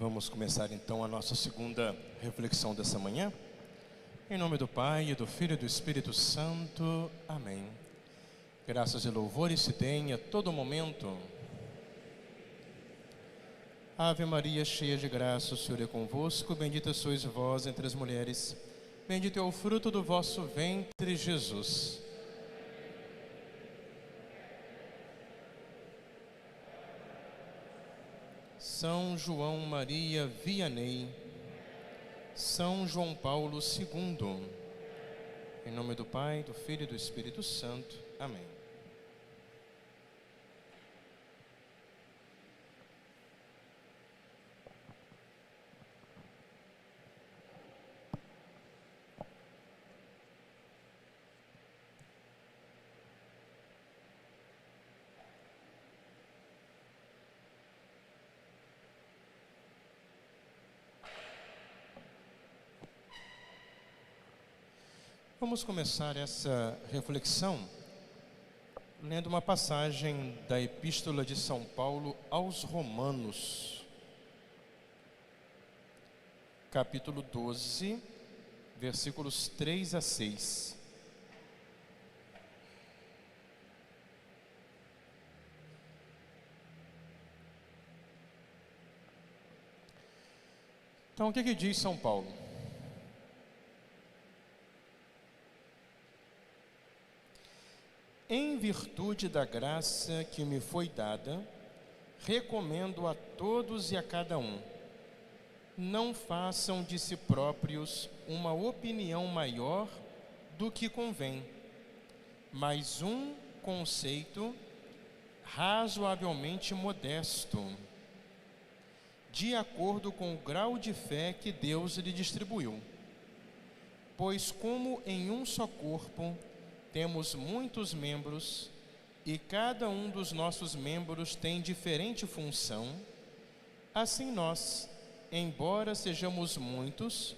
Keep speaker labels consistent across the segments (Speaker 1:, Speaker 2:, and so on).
Speaker 1: Vamos começar então a nossa segunda reflexão dessa manhã. Em nome do Pai, e do Filho e do Espírito Santo. Amém. Graças e louvores se deem a todo momento. Ave Maria, cheia de graça, o Senhor é convosco. Bendita sois vós entre as mulheres. Bendito é o fruto do vosso ventre, Jesus. São João Maria Vianney, São João Paulo II, em nome do Pai, do Filho e do Espírito Santo. Amém. Vamos começar essa reflexão lendo uma passagem da Epístola de São Paulo aos Romanos, capítulo 12, versículos 3 a 6. Então, o que diz São Paulo? Em virtude da graça que me foi dada, recomendo a todos e a cada um: não façam de si próprios uma opinião maior do que convém, mas um conceito razoavelmente modesto, de acordo com o grau de fé que Deus lhe distribuiu. Pois como em um só corpo temos muitos membros, e cada um dos nossos membros tem diferente função, assim nós, embora sejamos muitos,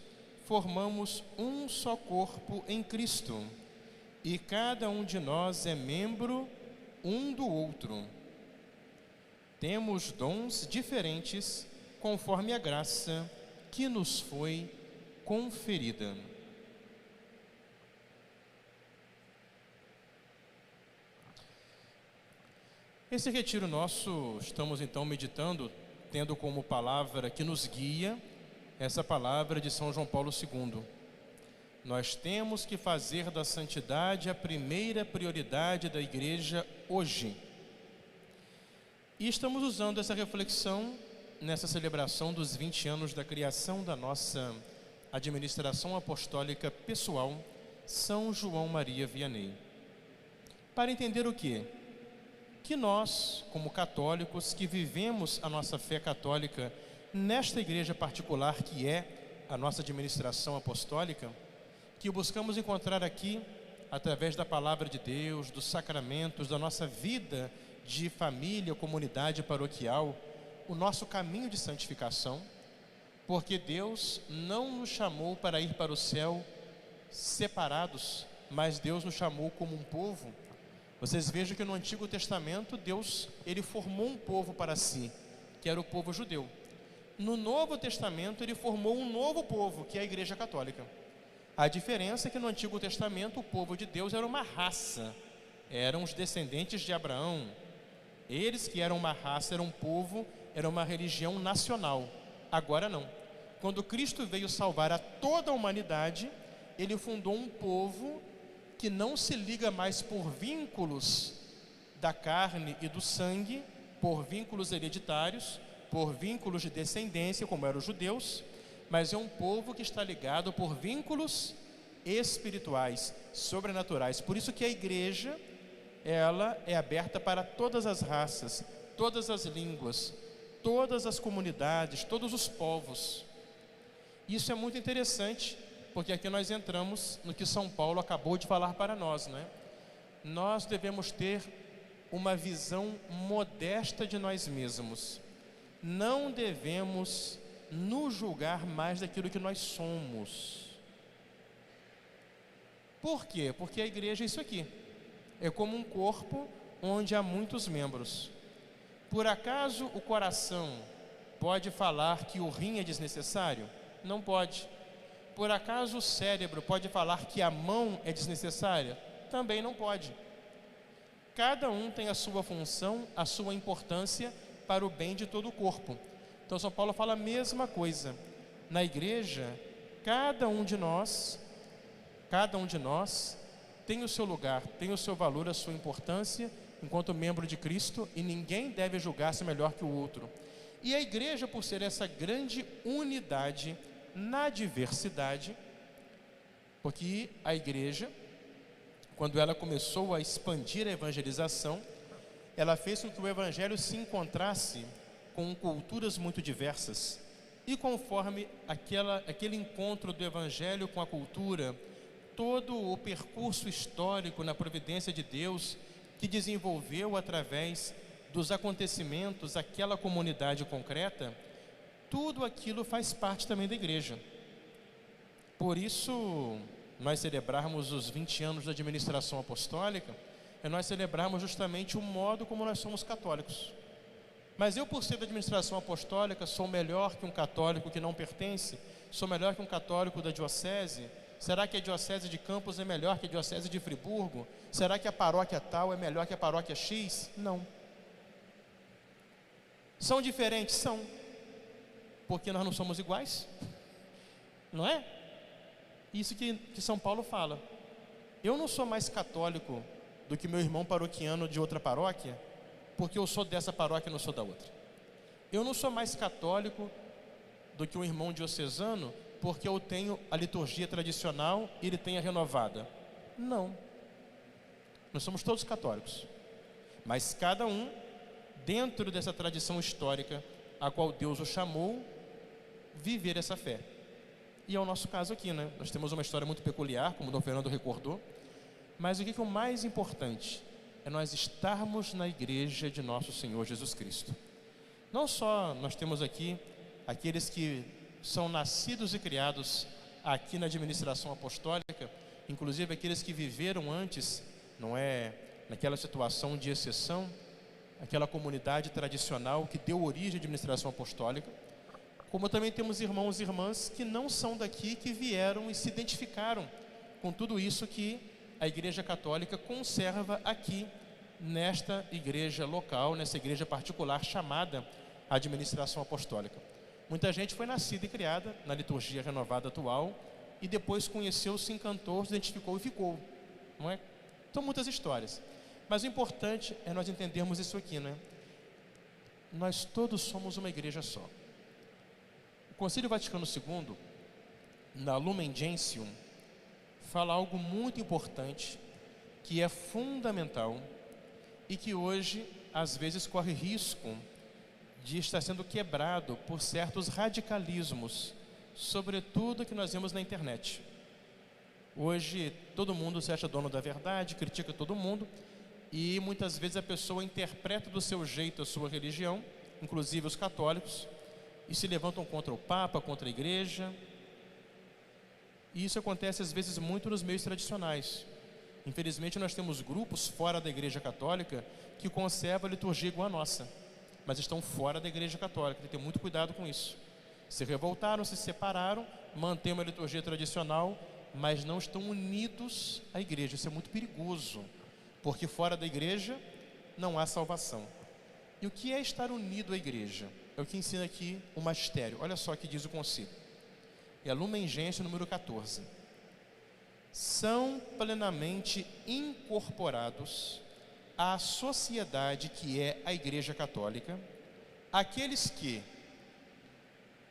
Speaker 1: formamos um só corpo em Cristo, e cada um de nós é membro um do outro. Temos dons diferentes conforme a graça que nos foi conferida. Esse retiro nosso, estamos então meditando, tendo como palavra que nos guia, essa palavra de São João Paulo II. Nós temos que fazer da santidade a primeira prioridade da igreja hoje. E estamos usando essa reflexão nessa celebração dos 20 anos da criação da nossa administração apostólica pessoal, São João Maria Vianney. Para entender o quê? Que nós, como católicos, que vivemos a nossa fé católica nesta igreja particular que é a nossa administração apostólica, que buscamos encontrar aqui, através da palavra de Deus, dos sacramentos, da nossa vida de família, comunidade paroquial, o nosso caminho de santificação, porque Deus não nos chamou para ir para o céu separados, mas Deus nos chamou como um povo. Vocês vejam que no Antigo Testamento Deus, ele formou um povo para si, que era o povo judeu. No Novo Testamento ele formou um novo povo, que é a Igreja Católica. A diferença é que no Antigo Testamento o povo de Deus era uma raça, eram os descendentes de Abraão. Eles que eram uma raça, eram um povo, era uma religião nacional. Agora não. Quando Cristo veio salvar a toda a humanidade, ele fundou um povo que não se liga mais por vínculos da carne e do sangue, por vínculos hereditários, por vínculos de descendência, como eram os judeus, mas é um povo que está ligado por vínculos espirituais, sobrenaturais. Por isso que a igreja, ela é aberta para todas as raças, todas as línguas, todas as comunidades, todos os povos. Isso é muito interessante, porque aqui nós entramos no que São Paulo acabou de falar para nós, né? Nós devemos ter uma visão modesta de nós mesmos. Não devemos nos julgar mais daquilo que nós somos. Por quê? Porque a igreja é isso aqui. É como um corpo onde há muitos membros. Por acaso o coração pode falar que o rim é desnecessário? Não pode. Por acaso o cérebro pode falar que a mão é desnecessária? Também não pode. Cada um tem a sua função, a sua importância para o bem de todo o corpo. Então São Paulo fala a mesma coisa. Na igreja, cada um de nós tem o seu lugar, tem o seu valor, a sua importância enquanto membro de Cristo, e ninguém deve julgar-se melhor que o outro. E a igreja, por ser essa grande unidade na diversidade, porque a igreja, quando ela começou a expandir a evangelização, ela fez com que o evangelho se encontrasse com culturas muito diversas. E conforme aquele encontro do evangelho com a cultura, todo o percurso histórico na providência de Deus, que desenvolveu através dos acontecimentos aquela comunidade concreta, tudo aquilo faz parte também da igreja. Por isso, nós celebrarmos os 20 anos da administração apostólica, é nós celebrarmos justamente o modo como nós somos católicos. Mas eu, por ser da administração apostólica, sou melhor que um católico que não pertence? Sou melhor que um católico da diocese? Será que a diocese de Campos é melhor que a diocese de Friburgo? Será que a paróquia tal é melhor que a paróquia X? Não. São diferentes? São. Porque nós não somos iguais? Não é? Isso que São Paulo fala. Eu não sou mais católico do que meu irmão paroquiano de outra paróquia, porque eu sou dessa paróquia e não sou da outra. Eu não sou mais católico do que um irmão diocesano, porque eu tenho a liturgia tradicional e ele tem a renovada. Não. Nós somos todos católicos. Mas cada um, dentro dessa tradição histórica, a qual Deus o chamou, viver essa fé. E é o nosso caso aqui, né? Nós temos uma história muito peculiar, como o Dom Fernando recordou. Mas o que é o mais importante? É nós estarmos na igreja de nosso Senhor Jesus Cristo. Não só nós temos aqui aqueles que são nascidos e criados aqui na administração apostólica, inclusive aqueles que viveram antes, não é, naquela situação de exceção, aquela comunidade tradicional que deu origem à administração apostólica, como também temos irmãos e irmãs que não são daqui, que vieram e se identificaram com tudo isso que a Igreja Católica conserva aqui, nesta igreja local, nessa igreja particular chamada administração apostólica. Muita gente foi nascida e criada na liturgia renovada atual e depois conheceu, se encantou, se identificou e ficou, não é? São muitas histórias, mas o importante é nós entendermos isso aqui, né? Nós todos somos uma igreja só. O Concílio Vaticano II, na Lumen Gentium, fala algo muito importante, que é fundamental e que hoje, às vezes, corre risco de estar sendo quebrado por certos radicalismos, sobretudo que nós vemos na internet. Hoje, todo mundo se acha dono da verdade, critica todo mundo, e muitas vezes a pessoa interpreta do seu jeito a sua religião, inclusive os católicos, e se levantam contra o Papa, contra a igreja. E isso acontece às vezes muito nos meios tradicionais. Infelizmente nós temos grupos fora da igreja católica que conservam a liturgia igual a nossa, mas estão fora da igreja católica. Tem que ter muito cuidado com isso. Se revoltaram, se separaram, mantêm uma liturgia tradicional, mas não estão unidos à igreja. Isso é muito perigoso, porque fora da igreja não há salvação. E o que é estar unido à igreja? É o que ensina aqui o magistério. Olha só o que diz o concílio. É a Lumen Gentium número 14. São plenamente incorporados à sociedade que é a Igreja Católica aqueles que,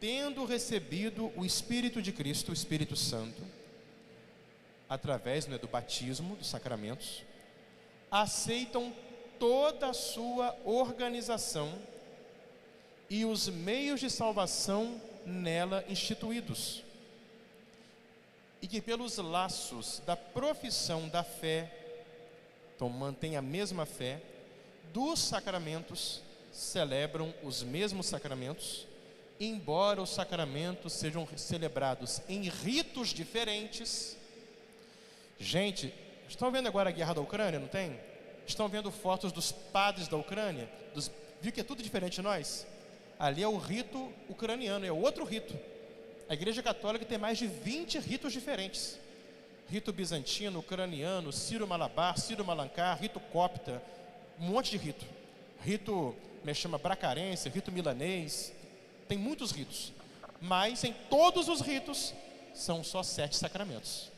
Speaker 1: tendo recebido o Espírito de Cristo, o Espírito Santo, através, né, do batismo, dos sacramentos, aceitam toda a sua organização e os meios de salvação nela instituídos, e que pelos laços da profissão da fé, então mantém a mesma fé, dos sacramentos, celebram os mesmos sacramentos, embora os sacramentos sejam celebrados em ritos diferentes. Gente, estão vendo agora a guerra da Ucrânia, não tem? Estão vendo fotos dos padres da Ucrânia? Viu que é tudo diferente de nós? Ali é o rito ucraniano, é outro rito. A Igreja Católica tem mais de 20 ritos diferentes. Rito bizantino, ucraniano, sírio-malabar, sírio-malankar, rito copta, um monte de rito. Rito, me chama bracarense, rito milanês, tem muitos ritos. Mas em todos os ritos são só 7 sacramentos.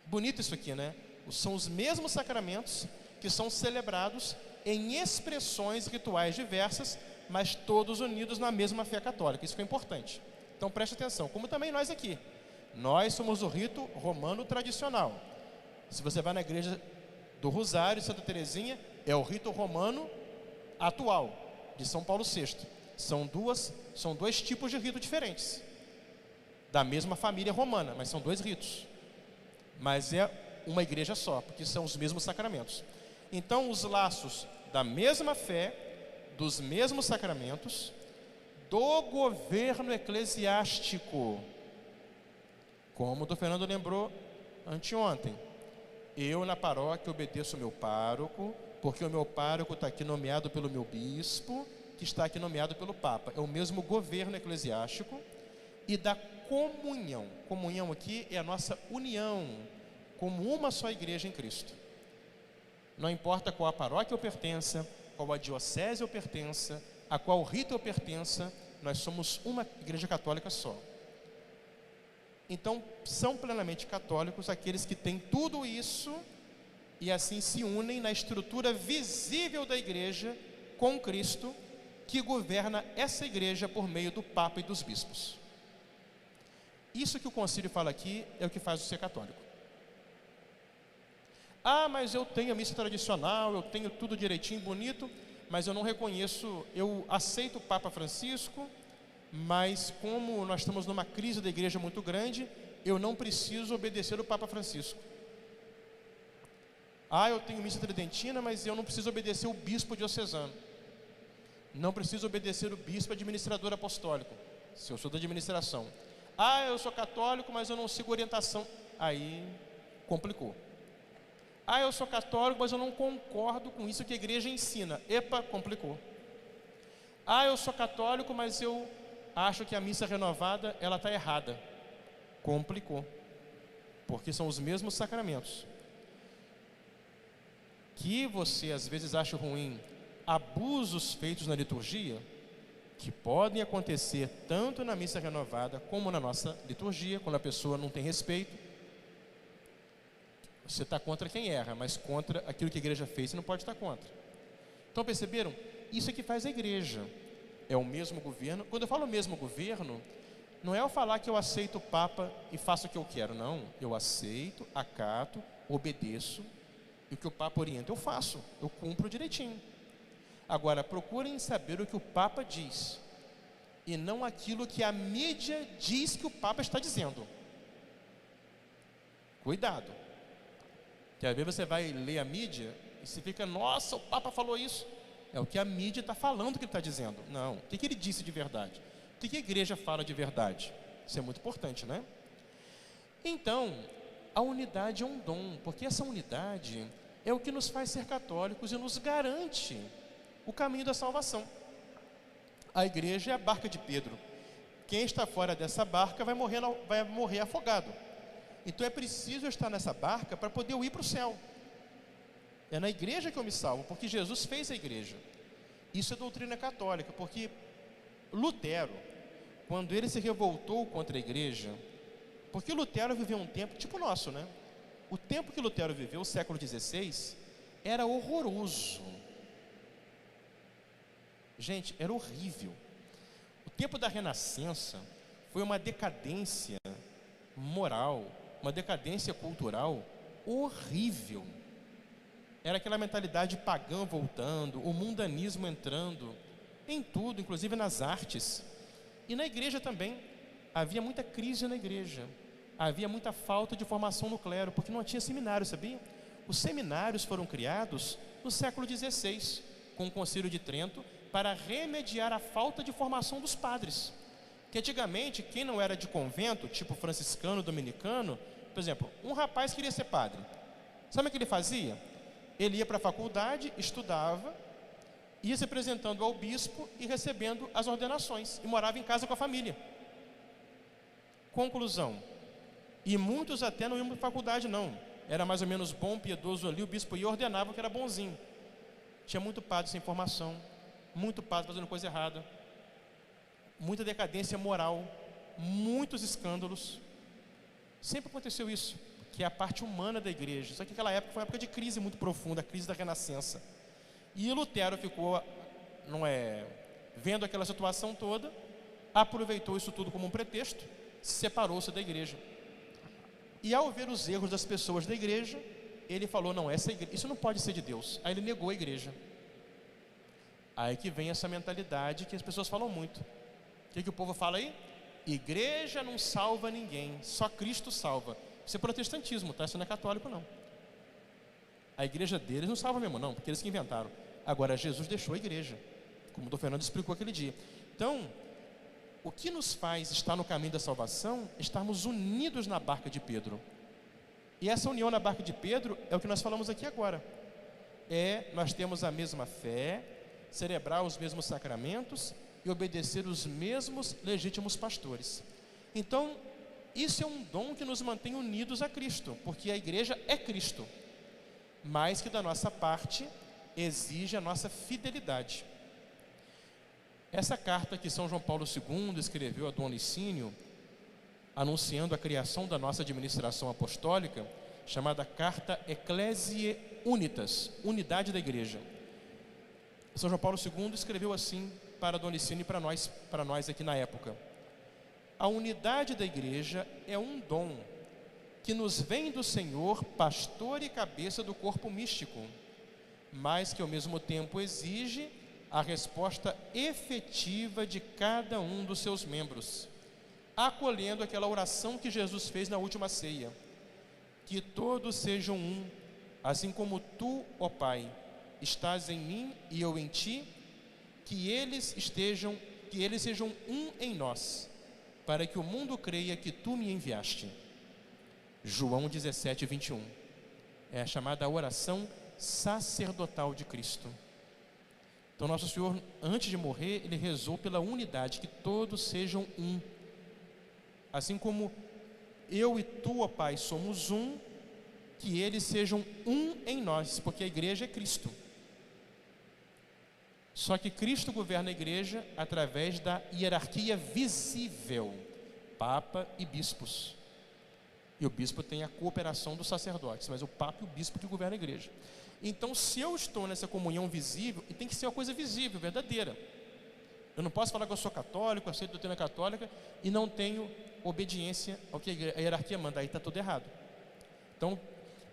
Speaker 1: Bonito isso aqui, né? São os mesmos sacramentos que são celebrados em expressões rituais diversas, mas todos unidos na mesma fé católica. Isso foi importante. Então preste atenção, como também nós aqui. Nós somos o rito romano tradicional. Se você vai na igreja do Rosário, Santa Teresinha, é o rito romano atual, de São Paulo VI. São dois tipos de rito diferentes, da mesma família romana, mas são 2 ritos. Mas é uma igreja só, porque são os mesmos sacramentos. Então, os laços da mesma fé, dos mesmos sacramentos, do governo eclesiástico, como o do Fernando lembrou anteontem. Eu, na paróquia, obedeço o meu pároco, porque o meu pároco está aqui nomeado pelo meu bispo, que está aqui nomeado pelo Papa. É o mesmo governo eclesiástico. E da comunhão. Comunhão aqui é a nossa união, como uma só igreja em Cristo. Não importa qual a paróquia eu pertença, qual a diocese eu pertença, a qual rito eu pertença, nós somos uma igreja católica só. Então, são plenamente católicos aqueles que têm tudo isso e assim se unem na estrutura visível da igreja com Cristo, que governa essa igreja por meio do Papa e dos bispos. Isso que o concílio fala aqui é o que faz o ser católico. Ah, mas eu tenho a missa tradicional, eu tenho tudo direitinho, bonito, mas eu não reconheço, eu aceito o Papa Francisco, mas como nós estamos numa crise da igreja muito grande, eu não preciso obedecer o Papa Francisco. Ah, eu tenho missa tridentina, mas eu não preciso obedecer o bispo diocesano. Não preciso obedecer o bispo administrador apostólico, se eu sou da administração. Ah, eu sou católico, mas eu não sigo orientação. Aí complicou. Ah, eu sou católico, mas eu não concordo com isso que a igreja ensina. Epa, complicou. Ah, eu sou católico, mas eu acho que a missa renovada, ela está errada. Complicou. Porque são os mesmos sacramentos. Que você às vezes acha ruim abusos feitos na liturgia, que podem acontecer tanto na missa renovada como na nossa liturgia, quando a pessoa não tem respeito. Você está contra quem erra, mas contra aquilo que a igreja fez, você não pode estar contra. Então perceberam? Isso é que faz a igreja. É o mesmo governo. Quando eu falo mesmo governo, não é eu falar que eu aceito o Papa e faço o que eu quero, não. Eu aceito, acato, obedeço, e o que o Papa orienta eu faço, eu cumpro direitinho. Agora, procurem saber o que o Papa diz, e não aquilo que a mídia diz que o Papa está dizendo. Cuidado. Que às vezes você vai ler a mídia e você fica, nossa, o Papa falou isso. É o que a mídia está falando que ele está dizendo. Não, o que ele disse de verdade? O que a igreja fala de verdade? Isso é muito importante, né? Então, a unidade é um dom, porque essa unidade é o que nos faz ser católicos e nos garante o caminho da salvação. A igreja é a barca de Pedro. Quem está fora dessa barca vai morrer afogado. Então é preciso eu estar nessa barca para poder eu ir para o céu. É na igreja que eu me salvo, porque Jesus fez a igreja. Isso é doutrina católica, porque Lutero, quando ele se revoltou contra a igreja, porque Lutero viveu um tempo tipo o nosso, né? O tempo que Lutero viveu, o século XVI, era horroroso. Gente, era horrível. O tempo da Renascença foi uma decadência moral, uma decadência cultural horrível. Era aquela mentalidade pagã voltando, o mundanismo entrando em tudo, inclusive nas artes. E na igreja também, havia muita crise na igreja. Havia muita falta de formação no clero, porque não tinha seminário, sabia? Os seminários foram criados no século XVI, com o Concílio de Trento, para remediar a falta de formação dos padres. Que antigamente, quem não era de convento, tipo franciscano, dominicano, por exemplo, um rapaz queria ser padre. Sabe o que ele fazia? Ele ia para a faculdade, estudava, ia se apresentando ao bispo e recebendo as ordenações, e morava em casa com a família. Conclusão, e muitos até não iam para a faculdade não, era mais ou menos bom, piedoso ali, o bispo ia e ordenava que era bonzinho. Tinha muito padre sem formação, muito padre fazendo coisa errada, muita decadência moral, muitos escândalos. Sempre aconteceu isso, que é a parte humana da igreja. Só que aquela época foi uma época de crise muito profunda, a crise da Renascença. E Lutero ficou, vendo aquela situação toda, aproveitou isso tudo como um pretexto, separou-se da igreja. E ao ver os erros das pessoas da igreja, ele falou, não, isso não pode ser de Deus. Aí ele negou a igreja. Aí que vem essa mentalidade que as pessoas falam muito. O que o povo fala aí? Igreja não salva ninguém, só Cristo salva. Isso é protestantismo, tá? Isso não é católico não. A igreja deles não salva mesmo não, porque eles que inventaram. Agora Jesus deixou a igreja, como o Dr. Fernando explicou aquele dia. Então, o que nos faz estar no caminho da salvação? Estarmos unidos na barca de Pedro. E essa união na barca de Pedro é o que nós falamos aqui agora. Nós temos a mesma fé, celebrar os mesmos sacramentos e obedecer os mesmos legítimos pastores. Então, isso é um dom que nos mantém unidos a Cristo, porque a igreja é Cristo, mas que da nossa parte exige a nossa fidelidade. Essa carta que São João Paulo II escreveu a Dom Licínio, anunciando a criação da nossa administração apostólica, chamada Carta Ecclesiae Unitas, unidade da igreja. São João Paulo II escreveu assim para Dom Licínio e para nós aqui na época: a unidade da igreja é um dom que nos vem do Senhor, pastor e cabeça do corpo místico, mas que ao mesmo tempo exige a resposta efetiva de cada um dos seus membros, acolhendo aquela oração que Jesus fez na última ceia: que todos sejam um, assim como tu, ó Pai, estás em mim e eu em ti, que eles sejam um em nós, para que o mundo creia que tu me enviaste. João 17, 21. É a chamada oração sacerdotal de Cristo. Então Nosso Senhor, antes de morrer, Ele rezou pela unidade, que todos sejam um. Assim como eu e tu, ó Pai, somos um, que eles sejam um em nós, porque a igreja é Cristo. Só que Cristo governa a igreja através da hierarquia visível, Papa e bispos. E o bispo tem a cooperação dos sacerdotes, mas o Papa e o bispo que governam a igreja. Então, se eu estou nessa comunhão visível, e tem que ser uma coisa visível, verdadeira. Eu não posso falar que eu sou católico, aceito a doutrina católica e não tenho obediência ao que a hierarquia manda. Aí está tudo errado. Então,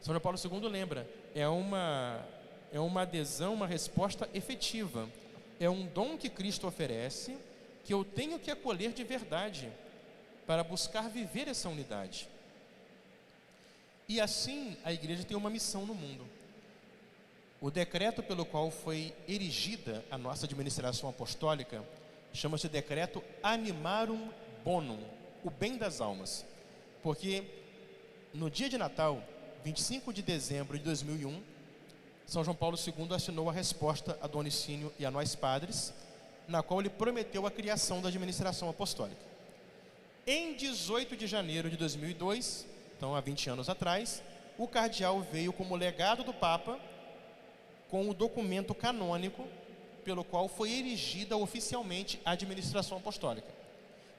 Speaker 1: São João Paulo II lembra, é uma adesão, uma resposta efetiva. É um dom que Cristo oferece, que eu tenho que acolher de verdade, para buscar viver essa unidade. E assim, a igreja tem uma missão no mundo. O decreto pelo qual foi erigida a nossa administração apostólica chama-se Decreto Animarum Bonum, o bem das almas. Porque no dia de Natal, 25 de dezembro de 2001, São João Paulo II assinou a resposta a Dom Licínio e a nós padres, na qual ele prometeu a criação da administração apostólica. Em 18 de janeiro de 2002, então há 20 anos atrás, o cardeal veio como legado do Papa com o documento canônico pelo qual foi erigida oficialmente a administração apostólica.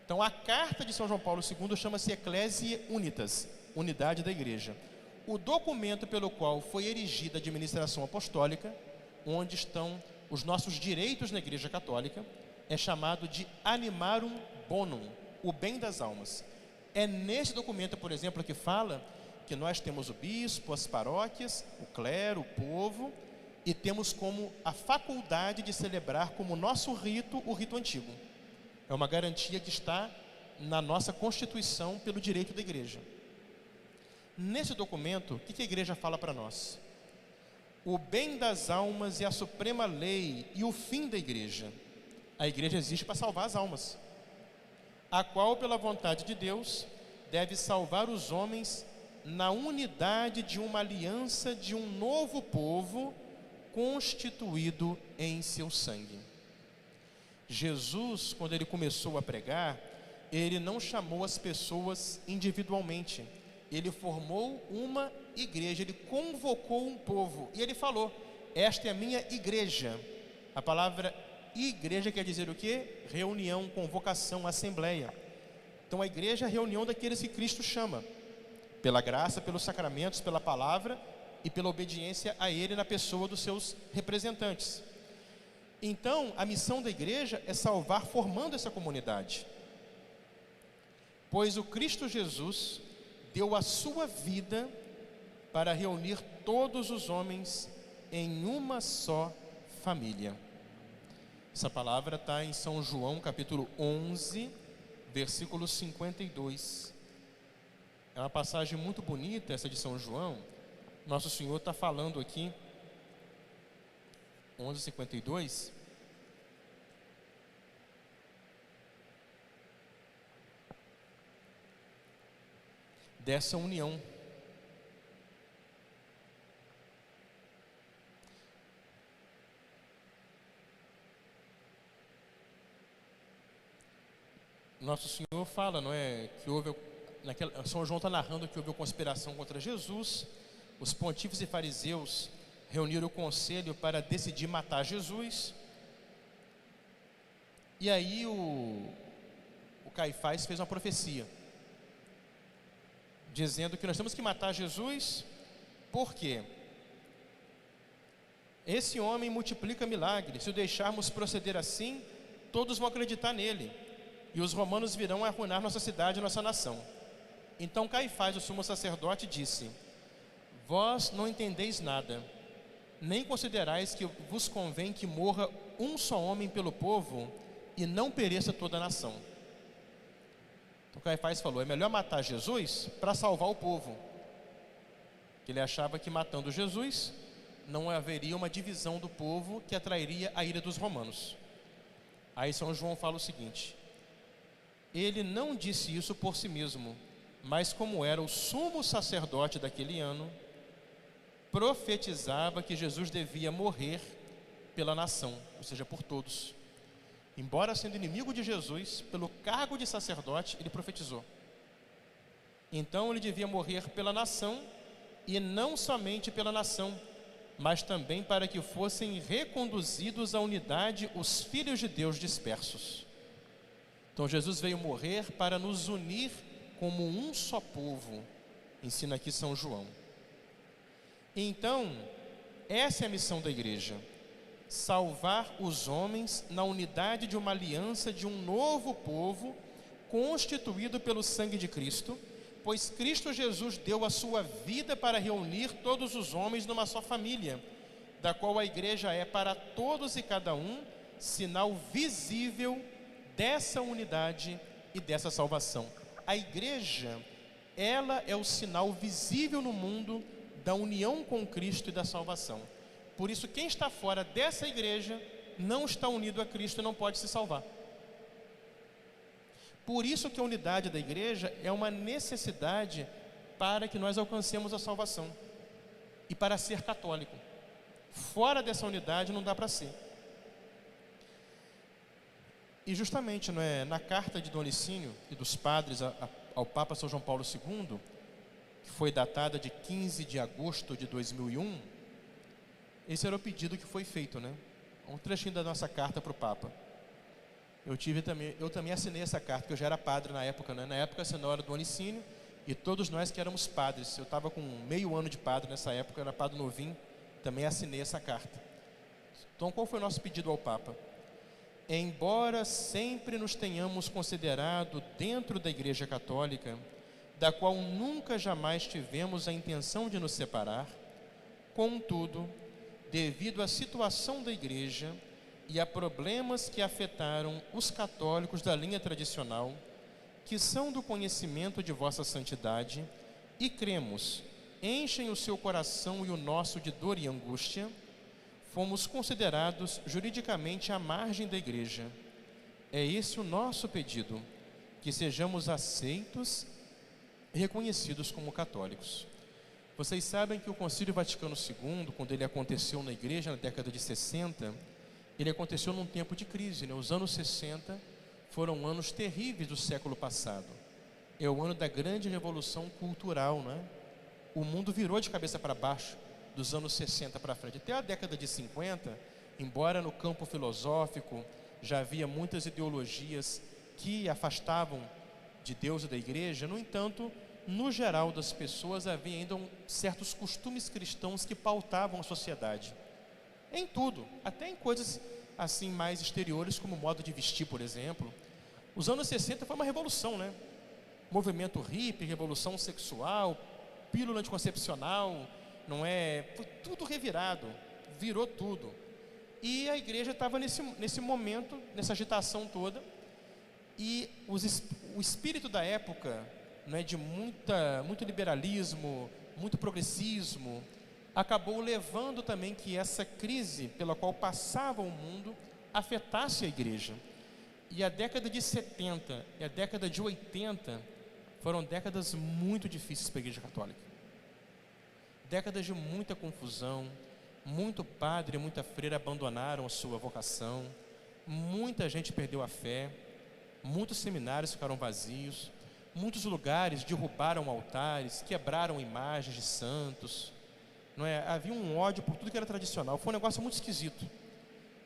Speaker 1: Então a carta de São João Paulo II chama-se Ecclesiae Unitas, unidade da igreja. O documento pelo qual foi erigida a administração apostólica, onde estão os nossos direitos na igreja católica, é chamado de Animarum Bonum, o bem das almas. É nesse documento, por exemplo, que fala que nós temos o bispo, as paróquias, o clero, o povo, e temos como a faculdade de celebrar como nosso rito o rito antigo. É uma garantia que está na nossa Constituição pelo direito da igreja. Nesse documento, o que a igreja fala para nós? O bem das almas é a suprema lei e o fim da igreja. A igreja existe para salvar as almas, a qual, pela vontade de Deus, deve salvar os homens na unidade de uma aliança de um novo povo, constituído em seu sangue. Jesus, quando ele começou a pregar, ele não chamou as pessoas individualmente. Ele formou uma igreja, ele convocou um povo e ele falou: esta é a minha igreja. A palavra igreja quer dizer o quê? Reunião, convocação, assembleia. Então a igreja é a reunião daqueles que Cristo chama, pela graça, pelos sacramentos, pela palavra e pela obediência a Ele na pessoa dos seus representantes. Então a missão da igreja é salvar formando essa comunidade, pois o Cristo Jesus deu a sua vida para reunir todos os homens em uma só família. Essa palavra está em São João, capítulo 11, versículo 52. É uma passagem muito bonita essa de São João. Nosso Senhor está falando aqui, 11:52. Dessa união. Nosso Senhor fala, não é, que houve, São João está narrando que houve uma conspiração contra Jesus. Os pontífices e fariseus reuniram o conselho para decidir matar Jesus. E aí o Caifás fez uma profecia, dizendo que nós temos que matar Jesus, porque esse homem multiplica milagres. Se o deixarmos proceder assim, todos vão acreditar nele, e os romanos virão a arruinar nossa cidade e nossa nação. Então Caifás, o sumo sacerdote, disse: vós não entendeis nada, nem considerais que vos convém que morra um só homem pelo povo e não pereça toda a nação. Então Caifás falou: é melhor matar Jesus para salvar o povo. Ele achava que matando Jesus não haveria uma divisão do povo que atrairia a ira dos romanos. Aí São João fala o seguinte: ele não disse isso por si mesmo, mas como era o sumo sacerdote daquele ano, profetizava que Jesus devia morrer pela nação, ou seja, por todos. Embora sendo inimigo de Jesus, pelo cargo de sacerdote, ele profetizou. Então ele devia morrer pela nação, e não somente pela nação, mas também para que fossem reconduzidos à unidade os filhos de Deus dispersos. Então Jesus veio morrer para nos unir como um só povo, ensina aqui São João. Então, essa é a missão da igreja: salvar os homens na unidade de uma aliança de um novo povo, constituído pelo sangue de Cristo, pois Cristo Jesus deu a sua vida para reunir todos os homens numa só família, da qual a igreja é para todos e cada um sinal visível dessa unidade e dessa salvação. A igreja, ela é o sinal visível no mundo da união com Cristo e da salvação. Por isso, quem está fora dessa igreja não está unido a Cristo e não pode se salvar. Por isso que a unidade da igreja é uma necessidade para que nós alcancemos a salvação e para ser católico. Fora dessa unidade não dá para ser. E justamente, não é, na carta de Dom Licínio e dos padres ao Papa São João Paulo II, que foi datada de 15 de agosto de 2001, esse era o pedido que foi feito, né? Um trechinho da nossa carta para o Papa. Eu também assinei essa carta, porque eu já era padre na época, né? Na época, a senhora Dom Licínio e todos nós que éramos padres. Eu estava com meio ano de padre nessa época, eu era padre novinho, também assinei essa carta. Então, qual foi o nosso pedido ao Papa? Embora sempre nos tenhamos considerado dentro da Igreja Católica, da qual nunca jamais tivemos a intenção de nos separar, contudo, devido à situação da Igreja e a problemas que afetaram os católicos da linha tradicional, que são do conhecimento de vossa santidade, e cremos, enchem o seu coração e o nosso de dor e angústia, fomos considerados juridicamente à margem da igreja. É esse o nosso pedido, que sejamos aceitos e reconhecidos como católicos. Vocês sabem que o Concílio Vaticano II, quando ele aconteceu na igreja na década de 60, ele aconteceu num tempo de crise, né? Os anos 60 foram anos terríveis do século passado. É o ano da grande revolução cultural, né? O mundo virou de cabeça para baixo dos anos 60 para frente. Até a década de 50, embora no campo filosófico já havia muitas ideologias que afastavam de Deus e da igreja, no entanto, no geral das pessoas havia ainda certos costumes cristãos que pautavam a sociedade. Em tudo, até em coisas assim mais exteriores, como o modo de vestir, por exemplo. Os anos 60 foi uma revolução, né? Movimento hippie, revolução sexual, pílula anticoncepcional, não é? Foi tudo revirado, virou tudo. E a igreja estava nesse momento, nessa agitação toda, e o espírito da época, né, de muito liberalismo, muito progressismo, acabou levando também que essa crise pela qual passava o mundo afetasse a igreja. E a década de 70 e a década de 80 foram décadas muito difíceis para a igreja católica. Décadas de muita confusão, muito padre e muita freira abandonaram a sua vocação, muita gente perdeu a fé, muitos seminários ficaram vazios, muitos lugares derrubaram altares, quebraram imagens de santos, não é? Havia um ódio por tudo que era tradicional, foi um negócio muito esquisito.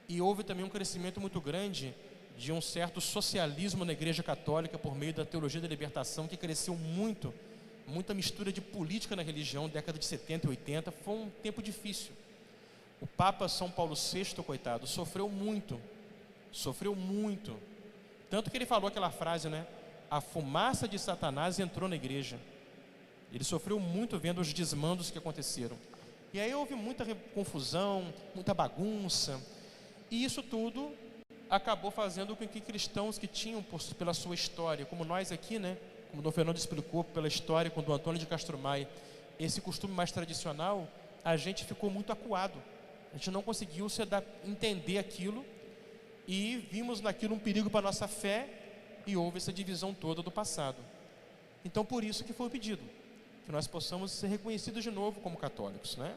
Speaker 1: E houve também um crescimento muito grande de um certo socialismo na igreja católica por meio da teologia da libertação, que cresceu muito, muita mistura de política na religião, década de 70 e 80, foi um tempo difícil. O Papa São Paulo VI, coitado, sofreu muito, tanto que ele falou aquela frase, né? A fumaça de Satanás entrou na igreja. Ele sofreu muito vendo os desmandos que aconteceram. E aí houve muita confusão, muita bagunça, e isso tudo acabou fazendo com que cristãos que tinham, pela sua história, como nós aqui, né? Como o Dom Fernando explicou, pela história com o Dom Antônio de Castro Maia, esse costume mais tradicional, a gente ficou muito acuado. A gente não conseguiu entender aquilo e vimos naquilo um perigo para a nossa fé e houve essa divisão toda do passado. Então, por isso que foi o pedido, que nós possamos ser reconhecidos de novo como católicos, né?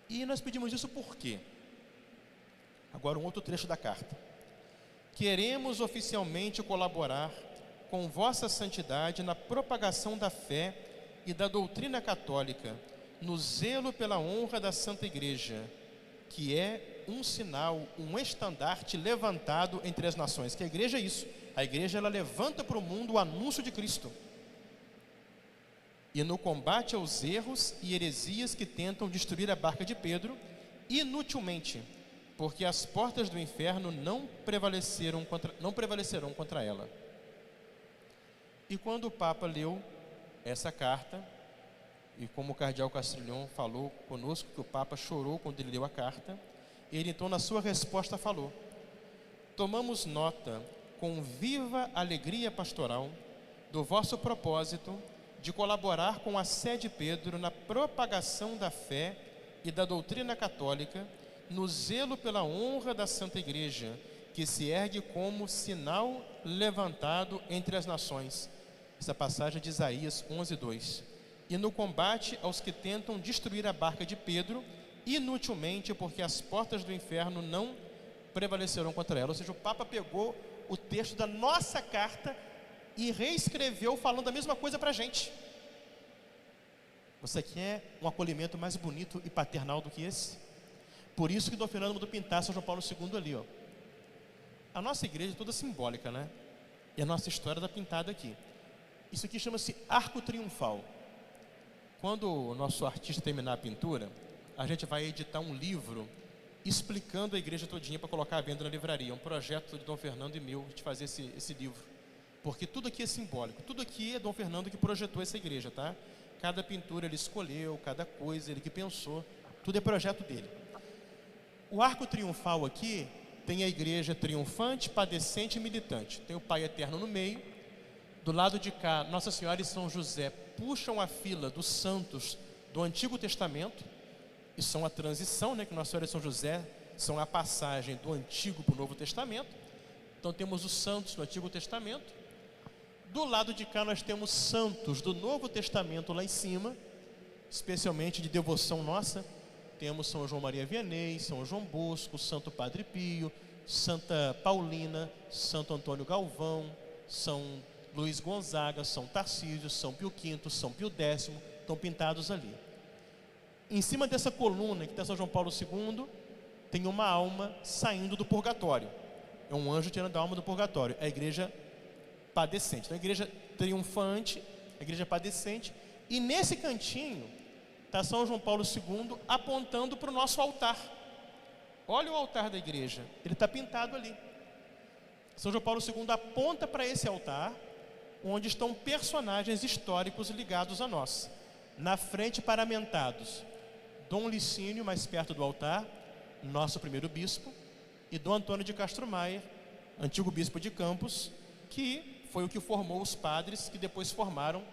Speaker 1: E nós pedimos isso por quê? Agora um outro trecho da carta. Queremos oficialmente colaborar com vossa santidade na propagação da fé e da doutrina católica, no zelo pela honra da Santa Igreja, que é um sinal, um estandarte levantado entre as nações. Que a igreja é isso. A igreja, ela levanta para o mundo o anúncio de Cristo. E no combate aos erros e heresias que tentam destruir a barca de Pedro, inutilmente, porque as portas do inferno não prevalecerão contra ela. E quando o Papa leu essa carta, e como o cardeal Castrilhon falou conosco, que o Papa chorou quando ele leu a carta, ele então na sua resposta falou: tomamos nota com viva alegria pastoral do vosso propósito de colaborar com a Sé de Pedro na propagação da fé e da doutrina católica, no zelo pela honra da Santa Igreja, que se ergue como sinal levantado entre as nações. Essa passagem de Isaías 11:2. E no combate aos que tentam destruir a barca de Pedro, inutilmente, porque as portas do inferno não prevalecerão contra ela. Ou seja, o Papa pegou o texto da nossa carta e reescreveu falando a mesma coisa para a gente. Você quer um acolhimento mais bonito e paternal do que esse? Por isso que Dom Fernando mandou pintar São João Paulo II ali, ó. A nossa igreja é toda simbólica, né? E a nossa história está pintada aqui. Isso aqui chama-se arco triunfal. Quando o nosso artista terminar a pintura, a gente vai editar um livro explicando a igreja todinha para colocar à venda na livraria. Um projeto de Dom Fernando e meu de fazer esse livro. Porque tudo aqui é simbólico. Tudo aqui é Dom Fernando que projetou essa igreja, tá? Cada pintura ele escolheu, cada coisa ele que pensou. Tudo é projeto dele. O arco triunfal aqui tem a igreja triunfante, padecente e militante. Tem o Pai Eterno no meio. Do lado de cá, Nossa Senhora e São José puxam a fila dos santos do Antigo Testamento. E são a transição, né? Que Nossa Senhora e São José são a passagem do Antigo para o Novo Testamento. Então temos os santos do Antigo Testamento. Do lado de cá nós temos santos do Novo Testamento lá em cima. especialmente de devoção nossa, temos São João Maria Vianney, São João Bosco, Santo Padre Pio, Santa Paulina, Santo Antônio Galvão, São Luís Gonzaga, São Tarcísio, São Pio V, São Pio X, estão pintados ali. Em cima dessa coluna que está São João Paulo II, tem uma alma saindo do purgatório. É um anjo tirando a alma do purgatório. É a igreja padecente. Então, a igreja triunfante, a igreja padecente. E nesse cantinho está São João Paulo II apontando para o nosso altar. Olha o altar da igreja, ele está pintado ali. São João Paulo II aponta para esse altar, onde estão personagens históricos ligados a nós. Na frente, paramentados, Dom Licínio, mais perto do altar, nosso primeiro bispo, e Dom Antônio de Castro Maia, antigo bispo de Campos, que foi o que formou os padres que depois formaram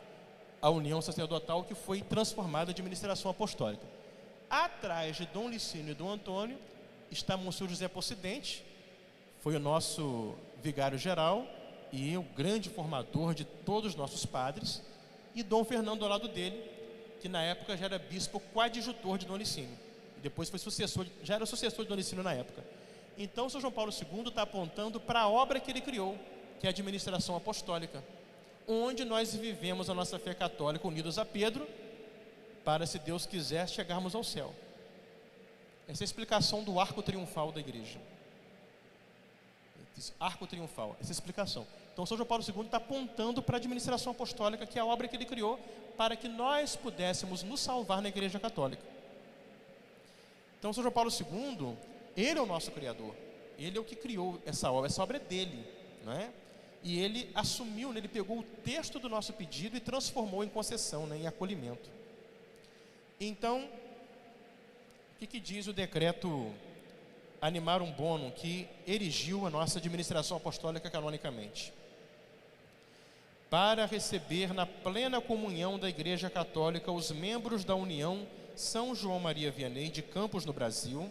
Speaker 1: a união sacerdotal, que foi transformada em administração apostólica. Atrás de Dom Licínio e Dom Antônio está Monsenhor José Possidente, foi o nosso vigário-geral e o grande formador de todos os nossos padres, e Dom Fernando ao lado dele, que na época já era bispo coadjutor de Dom Licínio, e depois foi sucessor, já era sucessor de Dom Licínio na época. Então, São João Paulo II está apontando para a obra que ele criou, que é a administração apostólica, onde nós vivemos a nossa fé católica unidos a Pedro, para, se Deus quiser, chegarmos ao céu. Essa é a explicação do arco triunfal da igreja. Arco triunfal, essa é a explicação. Então, São João Paulo II está apontando para a administração apostólica, que é a obra que ele criou, para que nós pudéssemos nos salvar na igreja católica. Então, São João Paulo II, ele é o nosso criador. Ele é o que criou essa obra é dele, não é? E ele assumiu, ele pegou o texto do nosso pedido e transformou em concessão, em acolhimento. Então, o que diz o decreto Animarum Bonum, que erigiu a nossa administração apostólica canonicamente? Para receber na plena comunhão da Igreja Católica os membros da União São João Maria Vianney de Campos, no Brasil,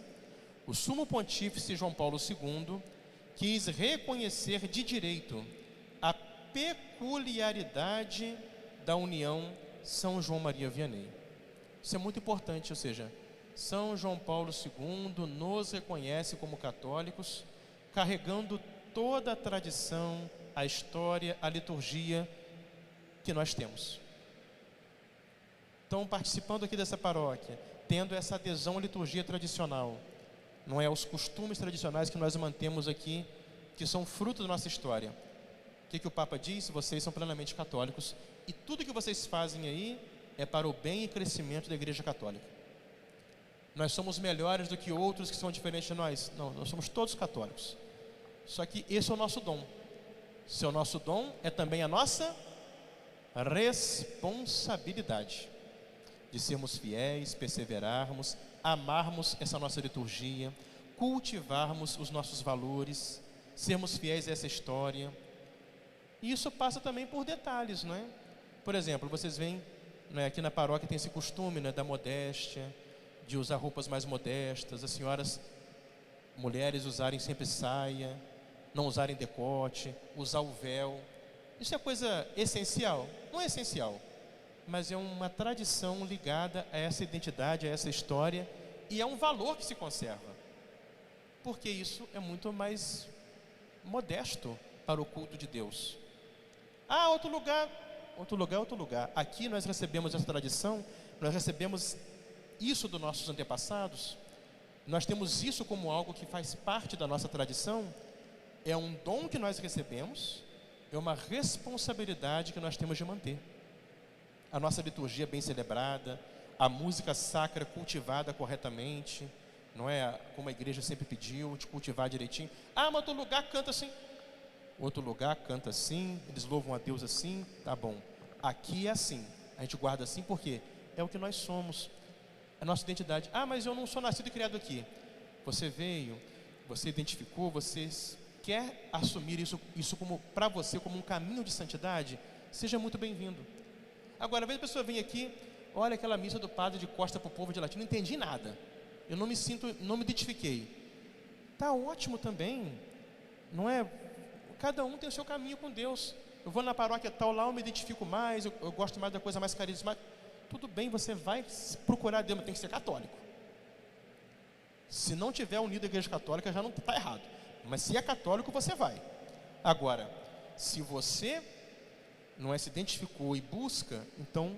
Speaker 1: o Sumo Pontífice João Paulo II quis reconhecer de direito a peculiaridade da União São João Maria Vianney. Isso é muito importante, ou seja, São João Paulo II nos reconhece como católicos, carregando toda a tradição, a história, a liturgia que nós temos. Então, participando aqui dessa paróquia, tendo essa adesão à liturgia tradicional, não é aos costumes tradicionais que nós mantemos aqui, que são fruto da nossa história. O que o Papa diz? Vocês são plenamente católicos e tudo que vocês fazem aí é para o bem e crescimento da Igreja Católica. Nós somos melhores do que outros que são diferentes de nós? Não, nós somos todos católicos. Só que esse é o nosso dom. Se é o nosso dom, é também a nossa responsabilidade de sermos fiéis, perseverarmos, amarmos essa nossa liturgia, cultivarmos os nossos valores, sermos fiéis a essa história. E isso passa também por detalhes, não é? Por exemplo, vocês veem, né, aqui na paróquia tem esse costume, né, da modéstia, de usar roupas mais modestas, as senhoras, mulheres usarem sempre saia, não usarem decote, usar o véu. Isso é coisa essencial? Não é essencial, mas é uma tradição ligada a essa identidade, a essa história, e é um valor que se conserva, porque isso é muito mais modesto para o culto de Deus. Ah, outro lugar. Aqui nós recebemos essa tradição, nós recebemos isso dos nossos antepassados, nós temos isso como algo que faz parte da nossa tradição, é um dom que nós recebemos, é uma responsabilidade que nós temos de manter. A nossa liturgia bem celebrada, a música sacra cultivada corretamente, não é como a igreja sempre pediu, de cultivar direitinho. Ah, mas outro lugar canta assim. Outro lugar canta assim, eles louvam a Deus assim, tá bom. Aqui é assim, a gente guarda assim porque é o que nós somos, a nossa identidade. Ah, mas eu não sou nascido e criado aqui. Você veio, você identificou, você quer assumir isso como para você como um caminho de santidade? Seja muito bem-vindo. Agora, às vezes a pessoa vem aqui, olha aquela missa do padre de costa para o povo de latim, não entendi nada. Eu não me identifiquei. Tá ótimo também, não é? Cada um tem o seu caminho com Deus. Eu vou na paróquia tal, lá eu me identifico mais, eu gosto mais da coisa mais carismática. tudo bem, você vai procurar Deus, mas tem que ser católico. Se não tiver unido à Igreja Católica, já não está errado. Mas se é católico, você vai. Agora, se você não se identificou e busca, então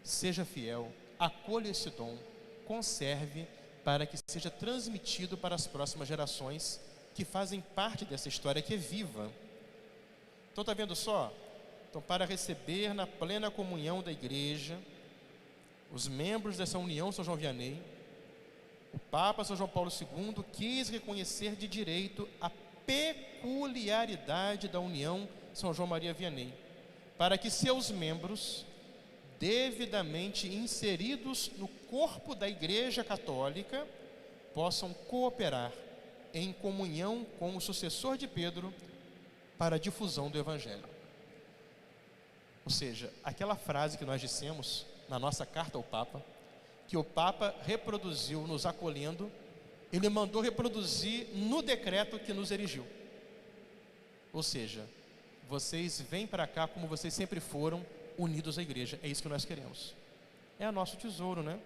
Speaker 1: seja fiel, acolha esse dom, conserve para que seja transmitido para as próximas gerações que fazem parte dessa história que é viva. Então está vendo só? Então, para receber na plena comunhão da igreja, os membros dessa união São João Vianney, o Papa São João Paulo II quis reconhecer de direito a peculiaridade da união São João Maria Vianney, para que seus membros, devidamente inseridos no corpo da Igreja Católica, possam cooperar em comunhão com o sucessor de Pedro para a difusão do Evangelho. Ou seja, aquela frase que nós dissemos na nossa carta ao Papa, que o Papa reproduziu nos acolhendo, ele mandou reproduzir no decreto que nos erigiu. Ou seja, vocês vêm para cá como vocês sempre foram, unidos à igreja. É isso que nós queremos. É o nosso tesouro, né?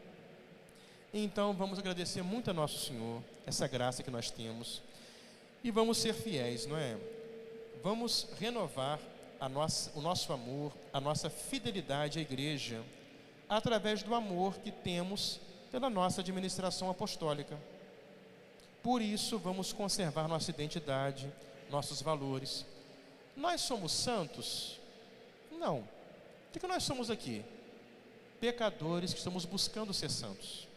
Speaker 1: Então vamos agradecer muito a Nosso Senhor, essa graça que nós temos, e vamos ser fiéis, não é? Vamos renovar o nosso amor, a nossa fidelidade à igreja, através do amor que temos pela nossa administração apostólica. Por isso, vamos conservar nossa identidade, nossos valores. Nós somos santos? Não. O que nós somos aqui? Pecadores que estamos buscando ser santos.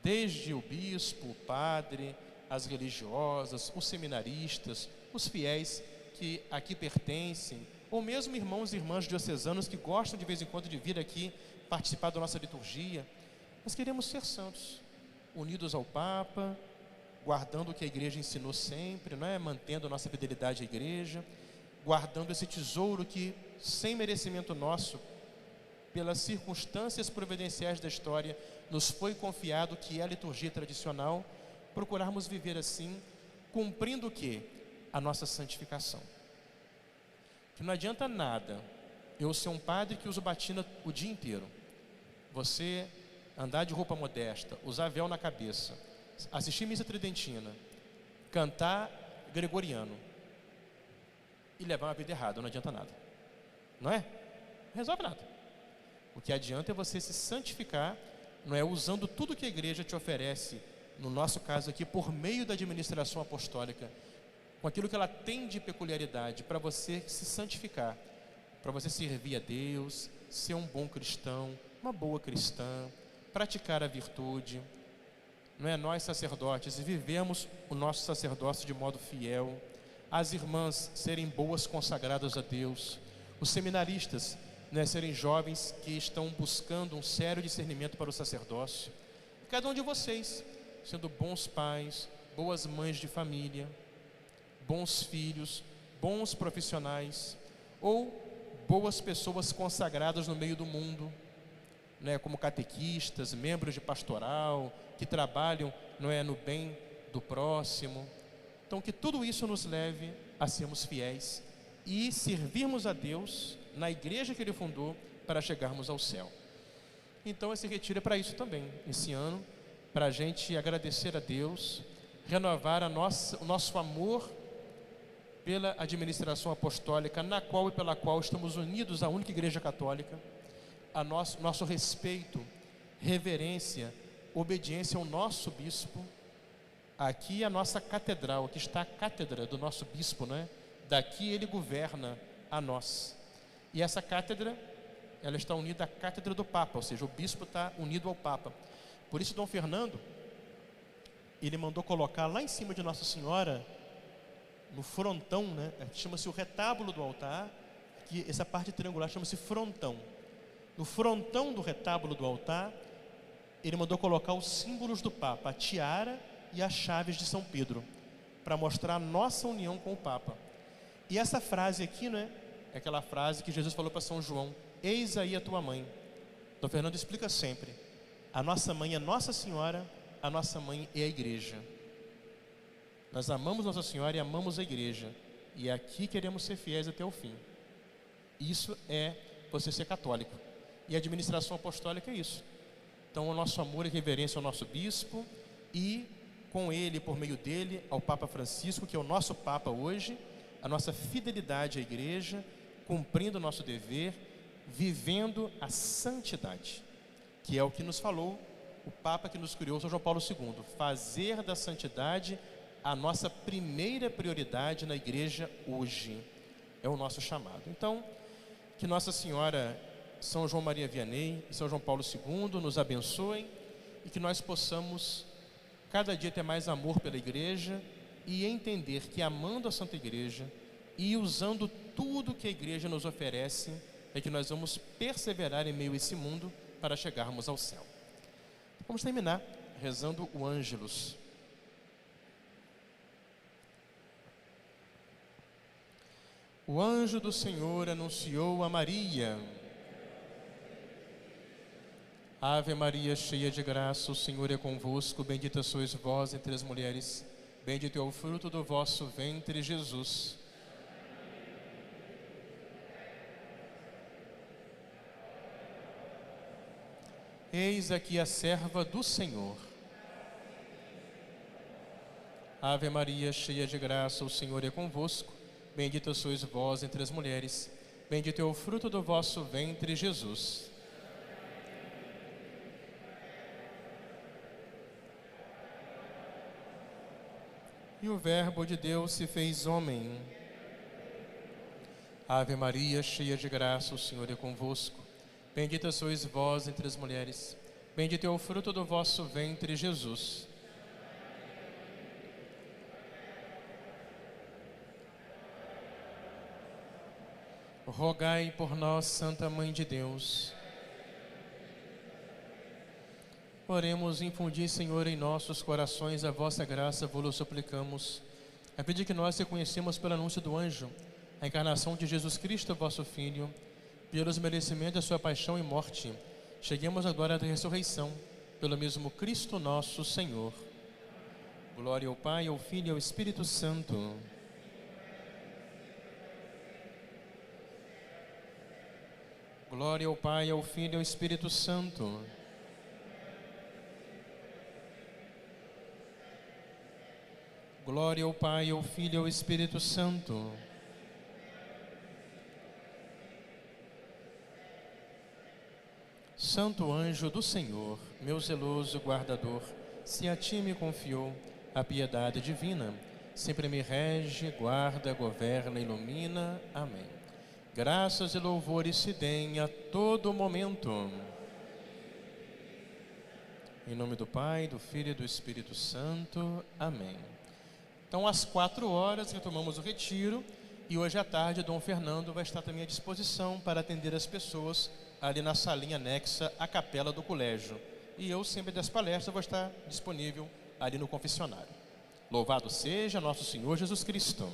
Speaker 1: Desde o bispo, o padre, as religiosas, os seminaristas, os fiéis que aqui pertencem, ou mesmo irmãos e irmãs diocesanos que gostam de vez em quando de vir aqui participar da nossa liturgia. Nós queremos ser santos, unidos ao Papa, guardando o que a igreja ensinou sempre, não é? Mantendo a nossa fidelidade à igreja, guardando esse tesouro que, sem merecimento nosso, pelas circunstâncias providenciais da história, nos foi confiado, que é a liturgia tradicional, procurarmos viver assim, cumprindo o quê? A nossa santificação. Que não adianta nada eu ser um padre que usa batina o dia inteiro, você andar de roupa modesta, usar véu na cabeça, assistir missa tridentina, cantar gregoriano e levar uma vida errada. Não adianta nada, não é? Não resolve nada. O que adianta é você se santificar, não é? Usando tudo que a igreja te oferece, no nosso caso aqui, por meio da administração apostólica, com aquilo que ela tem de peculiaridade, para você se santificar, para você servir a Deus, ser um bom cristão, uma boa cristã, praticar a virtude, não é? Nós sacerdotes vivemos o nosso sacerdócio de modo fiel, as irmãs serem boas consagradas a Deus, os seminaristas, não é? Serem jovens que estão buscando um sério discernimento para o sacerdócio, cada um de vocês sendo bons pais, boas mães de família, bons filhos, bons profissionais, ou boas pessoas consagradas no meio do mundo, né, como catequistas, membros de pastoral, que trabalham, não é, no bem do próximo. Então, que tudo isso nos leve a sermos fiéis e servirmos a Deus na igreja que Ele fundou para chegarmos ao céu. Então, esse retiro é para isso também, esse ano, para a gente agradecer a Deus, renovar o nosso amor pela administração apostólica, na qual e pela qual estamos unidos à única Igreja Católica, a nosso respeito, reverência, obediência ao nosso bispo. Aqui é a nossa catedral, aqui está a cátedra do nosso bispo, né? Daqui ele governa a nós. E essa cátedra, ela está unida à cátedra do Papa, ou seja, o bispo está unido ao Papa. Por isso, Dom Fernando, ele mandou colocar lá em cima de Nossa Senhora, no frontão, né? Chama-se o retábulo do altar, que essa parte triangular chama-se frontão. No frontão do retábulo do altar, ele mandou colocar os símbolos do Papa, a tiara e as chaves de São Pedro, para mostrar a nossa união com o Papa. E essa frase aqui, né, é aquela frase que Jesus falou para São João: eis aí a tua mãe. Dom Fernando explica sempre: a nossa mãe é Nossa Senhora, a nossa mãe é a igreja. Nós amamos Nossa Senhora e amamos a igreja, e aqui queremos ser fiéis até o fim. Isso é você ser católico. E a administração apostólica é isso. Então, o nosso amor e reverência ao nosso bispo e, com ele, por meio dele, ao Papa Francisco, que é o nosso Papa hoje, a nossa fidelidade à Igreja, cumprindo o nosso dever, vivendo a santidade, que é o que nos falou o Papa que nos criou, São João Paulo II. Fazer da santidade a nossa primeira prioridade na Igreja hoje. É o nosso chamado. Então, que Nossa Senhora, São João Maria Vianney e São João Paulo II nos abençoem e que nós possamos cada dia ter mais amor pela Igreja e entender que amando a Santa Igreja e usando tudo que a Igreja nos oferece é que nós vamos perseverar em meio a esse mundo para chegarmos ao céu. Vamos terminar rezando o Ângelus. O anjo do Senhor anunciou a Maria: Ave Maria, cheia de graça, o Senhor é convosco, bendita sois vós entre as mulheres, bendito é o fruto do vosso ventre, Jesus. Eis aqui a serva do Senhor. Ave Maria, cheia de graça, o Senhor é convosco, bendita sois vós entre as mulheres, bendito é o fruto do vosso ventre, Jesus. E o Verbo de Deus se fez homem. Ave Maria, cheia de graça, o Senhor é convosco, bendita sois vós entre as mulheres, bendito é o fruto do vosso ventre, Jesus. Rogai por nós, Santa Mãe de Deus. Oremos, infundi, Senhor, em nossos corações a vossa graça, vos suplicamos, a fim de que nós reconhecemos pelo anúncio do anjo a encarnação de Jesus Cristo, vosso Filho, pelos merecimentos da sua paixão e morte, cheguemos agora à ressurreição, pelo mesmo Cristo nosso Senhor. Glória ao Pai, ao Filho e ao Espírito Santo. Glória ao Pai, ao Filho e ao Espírito Santo. Glória ao Pai, ao Filho e ao Espírito Santo. Santo anjo do Senhor, meu zeloso guardador, se a ti me confiou a piedade divina, sempre me rege, guarda, governa, ilumina. Amém. Graças e louvores se deem a todo momento. Em nome do Pai, do Filho e do Espírito Santo. Amém. Então, às 4h, retomamos o retiro. E hoje à tarde, Dom Fernando vai estar também à disposição para atender as pessoas ali na salinha anexa à capela do colégio. E eu, sempre das palestras, vou estar disponível ali no confessionário. Louvado seja nosso Senhor Jesus Cristo.